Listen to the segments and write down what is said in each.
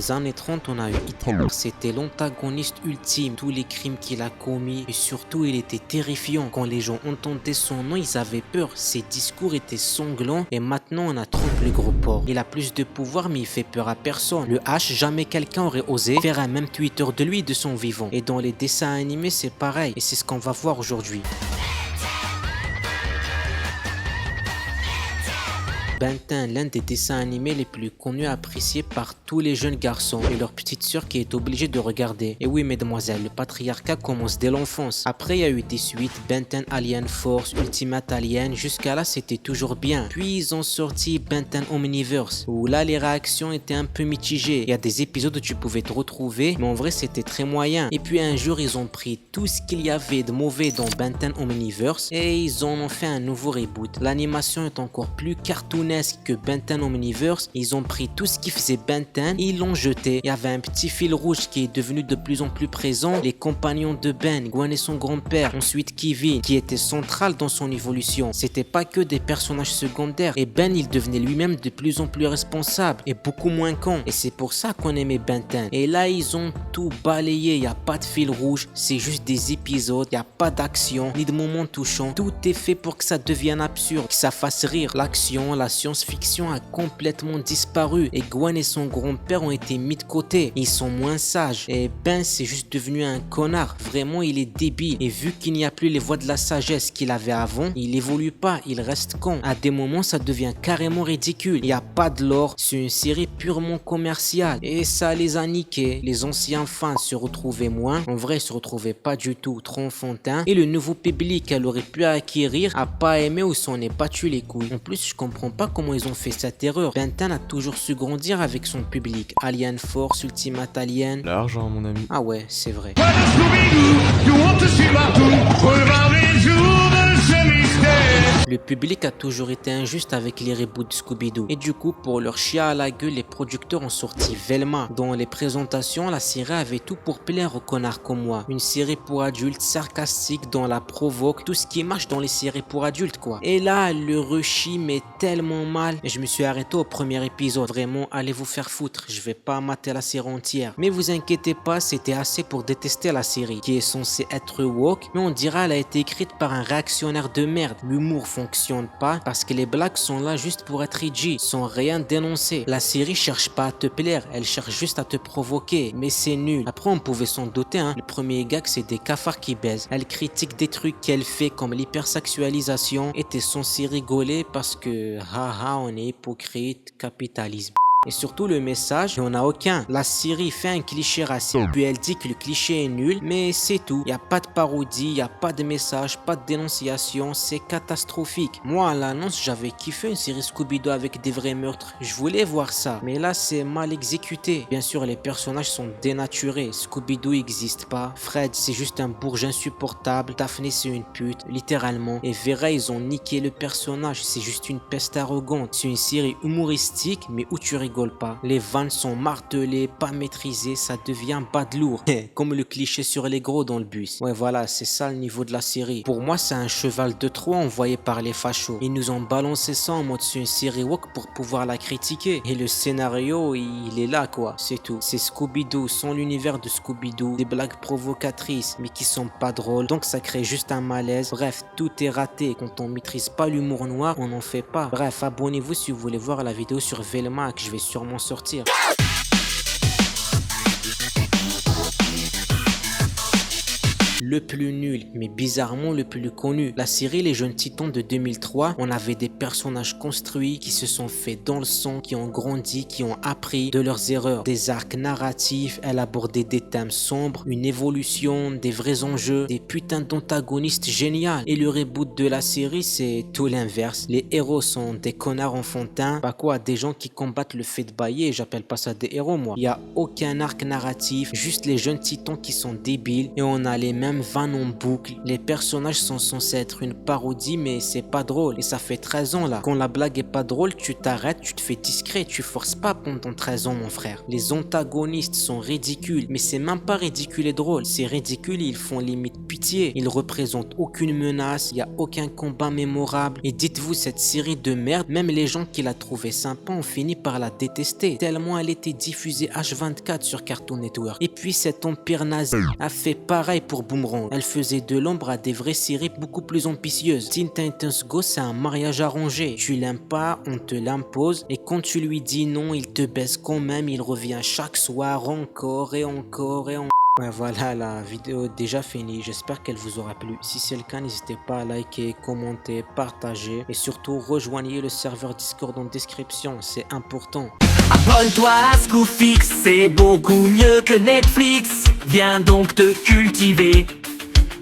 les années 30, on a eu Hitler. C'était l'antagoniste ultime, tous les crimes qu'il a commis et surtout il était terrifiant. Quand les gens entendaient son nom, ils avaient peur. Ses discours étaient sanglants et maintenant on a Trump le gros porc. Il a plus de pouvoir mais il fait peur à personne. Le H, jamais quelqu'un aurait osé faire un même Twitter de lui de son vivant. Et dans les dessins animés c'est pareil et c'est ce qu'on va voir aujourd'hui. Ben 10, l'un des dessins animés les plus connus et appréciés par tous les jeunes garçons et leur petite sœur qui est obligée de regarder. Et oui mesdemoiselles, le patriarcat commence dès l'enfance. Après il y a eu des suites, Ben 10 Alien Force, Ultimate Alien, jusqu'à là c'était toujours bien. Puis ils ont sorti Ben 10 Omniverse, où là les réactions étaient un peu mitigées. Il y a des épisodes où tu pouvais te retrouver, mais en vrai c'était très moyen. Et puis un jour ils ont pris tout ce qu'il y avait de mauvais dans Ben 10 Omniverse et ils en ont fait un nouveau reboot. L'animation est encore plus cartoonesque que Ben 10 Omniverse. Ils ont pris tout ce qui faisait Ben 10 et ils l'ont jeté. Il y avait un petit fil rouge qui est devenu de plus en plus présent, les compagnons de Ben, Gwen et son grand-père, ensuite Kevin qui était central dans son évolution. C'était pas que des personnages secondaires et Ben il devenait lui-même de plus en plus responsable et beaucoup moins con et c'est pour ça qu'on aimait Ben 10. Et là ils ont tout balayé, il n'y a pas de fil rouge, c'est juste des épisodes, il n'y a pas d'action ni de moments touchants, tout est fait pour que ça devienne absurde, que ça fasse rire. L'action, la science-fiction a complètement disparu et Gwen et son grand-père ont été mis de côté. Ils sont moins sages et Ben c'est juste devenu un connard. Vraiment il est débile et vu qu'il n'y a plus les voix de la sagesse qu'il avait avant, il évolue pas, il reste con. À des moments ça devient carrément ridicule. Il n'y a pas de lore, c'est une série purement commerciale et ça les a niqués. Les anciens fans se retrouvaient moins, en vrai ils se retrouvaient pas du tout, trop enfantin et le nouveau public qu'elle aurait pu acquérir a pas aimé ou s'en est battu les couilles. En plus je comprends pas comment ils ont fait cette erreur. Ben 10 a toujours su grandir avec son public. Alien Force, Ultimate Alien. L'argent, mon ami. Ah ouais, c'est vrai. Le public a toujours été injuste avec les reboots de Scooby-Doo. Et du coup, pour leur chier à la gueule, les producteurs ont sorti Velma. Dans les présentations, la série avait tout pour plaire aux connards comme moi. Une série pour adultes, sarcastique, dans la provoque, tout ce qui marche dans les séries pour adultes quoi. Et là, elle le rechie mais tellement mal. Et je me suis arrêté au premier épisode. Vraiment, allez vous faire foutre. Je vais pas mater la série entière. Mais vous inquiétez pas, c'était assez pour détester la série, qui est censée être woke, mais on dirait elle a été écrite par un réactionnaire de merde. L'humour fonctionne pas parce que les blagues sont là juste pour être edgy, sans rien dénoncer. La série cherche pas à te plaire, elle cherche juste à te provoquer, mais c'est nul. Après on pouvait s'en douter, hein. Le premier gag c'est des cafards qui baisent. Elle critique des trucs qu'elle fait comme l'hypersexualisation et t'es censé rigoler parce que haha on est hypocrite, capitalisme. Et surtout le message, il n'y en a aucun. La série fait un cliché raciste, puis elle dit que le cliché est nul, mais c'est tout. Il n'y a pas de parodie, il n'y a pas de message, pas de dénonciation, c'est catastrophique. Moi à l'annonce, j'avais kiffé une série Scooby-Doo avec des vrais meurtres. Je voulais voir ça, mais là c'est mal exécuté. Bien sûr les personnages sont dénaturés, Scooby-Doo n'existe pas. Fred c'est juste un bourge insupportable, Daphné c'est une pute, littéralement. Et Vera ils ont niqué le personnage, c'est juste une peste arrogante. C'est une série humoristique, mais où tu rigoles pas. Les vannes sont martelées, pas maîtrisées, ça devient bas de lourd. Comme le cliché sur les gros dans le bus. Ouais voilà, c'est ça le niveau de la série. Pour moi c'est un cheval de Troie envoyé par les fachos. Ils nous ont balancé ça en mode c'est une série woke pour pouvoir la critiquer. Et le scénario il est là quoi, c'est tout. C'est Scooby-Doo, sans l'univers de Scooby-Doo. Des blagues provocatrices mais qui sont pas drôles. Donc ça crée juste un malaise. Bref, tout est raté. Quand on maîtrise pas l'humour noir, on n'en fait pas. Bref, abonnez-vous si vous voulez voir la vidéo sur Velma que je vais sûrement sortir. Le plus nul, mais bizarrement le plus connu. La série Les Jeunes Titans de 2003, on avait des personnages construits qui se sont faits dans le sang, qui ont grandi, qui ont appris de leurs erreurs. Des arcs narratifs, elle abordait des thèmes sombres, une évolution, des vrais enjeux, des putains d'antagonistes géniaux. Et le reboot de la série, c'est tout l'inverse. Les héros sont des connards enfantins, pas quoi, des gens qui combattent le fait de bailler, j'appelle pas ça des héros moi. Il y a aucun arc narratif, juste les Jeunes Titans qui sont débiles et on a les mêmes mêmes vannes en boucle. Les personnages sont censés être une parodie, mais c'est pas drôle. Et ça fait 13 ans là. Quand la blague est pas drôle, tu t'arrêtes, tu te fais discret, tu forces pas pendant 13 ans mon frère. Les antagonistes sont ridicules, mais c'est même pas ridicule et drôle. C'est ridicule et ils font limite pitié. Ils représentent aucune menace, il y a aucun combat mémorable. Et dites-vous, cette série de merde, même les gens qui la trouvaient sympa ont fini par la détester, tellement elle était diffusée H24 sur Cartoon Network. Et puis cet empire nazi a fait pareil pour Boomerang. Elle faisait de l'ombre à des vraies séries beaucoup plus ambitieuses. Teen Titans Go, c'est un mariage arrangé. Tu l'aimes pas, on te l'impose, et quand tu lui dis non, il te baisse quand même, il revient chaque soir encore et encore et encore. Ouais, voilà, la vidéo est déjà finie, j'espère qu'elle vous aura plu. Si c'est le cas, n'hésitez pas à liker, commenter, partager et surtout rejoignez le serveur Discord en description, c'est important. Abonne-toi à Scoopfix, c'est beaucoup mieux que Netflix. Viens donc te cultiver,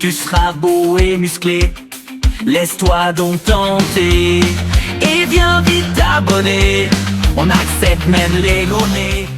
tu seras beau et musclé. Laisse-toi donc tenter et viens vite t'abonner. On accepte même les gonnées.